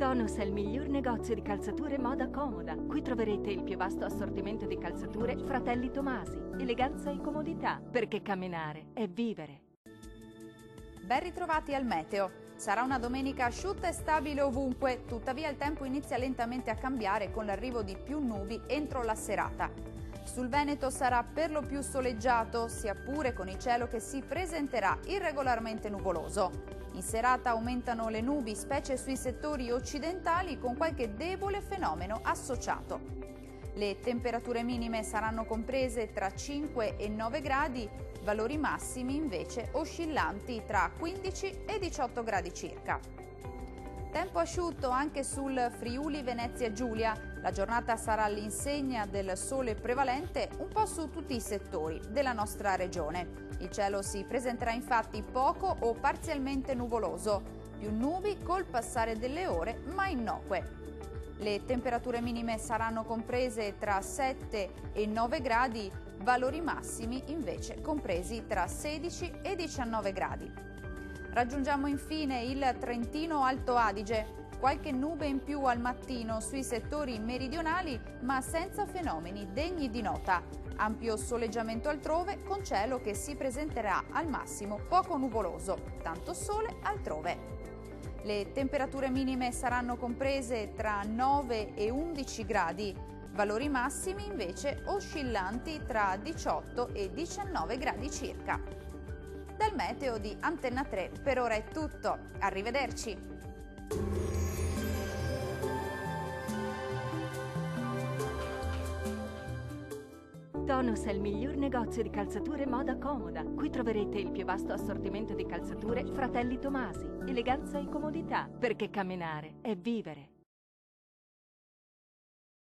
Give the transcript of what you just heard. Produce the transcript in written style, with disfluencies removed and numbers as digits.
Tonus è il miglior negozio di calzature moda comoda. Qui troverete il più vasto assortimento di calzature Fratelli Tomasi. Eleganza e comodità, perché camminare è vivere. Ben ritrovati al meteo. Sarà una domenica asciutta e stabile ovunque, tuttavia il tempo inizia lentamente a cambiare con l'arrivo di più nubi entro la serata. Sul Veneto sarà per lo più soleggiato, sia pure con il cielo che si presenterà irregolarmente nuvoloso. In serata aumentano le nubi, specie sui settori occidentali, con qualche debole fenomeno associato. Le temperature minime saranno comprese tra 5 e 9 gradi, valori massimi invece oscillanti tra 15 e 18 gradi circa. Tempo asciutto anche sul Friuli Venezia Giulia. La giornata sarà all'insegna del sole prevalente un po' su tutti i settori della nostra regione. Il cielo si presenterà infatti poco o parzialmente nuvoloso, più nubi col passare delle ore ma innocue. Le temperature minime saranno comprese tra 7 e 9 gradi, valori massimi invece compresi tra 16 e 19 gradi. Raggiungiamo infine il Trentino Alto Adige. Qualche nube in più al mattino sui settori meridionali, ma senza fenomeni degni di nota. Ampio soleggiamento altrove, con cielo che si presenterà al massimo poco nuvoloso, tanto sole altrove. Le temperature minime saranno comprese tra 9 e 11 gradi, valori massimi invece oscillanti tra 18 e 19 gradi circa. Dal meteo di Antenna 3 per ora è tutto, arrivederci! Tonus è il miglior negozio di calzature moda comoda. Qui troverete il più vasto assortimento di calzature Fratelli Tomasi. Eleganza e comodità, perché camminare è vivere.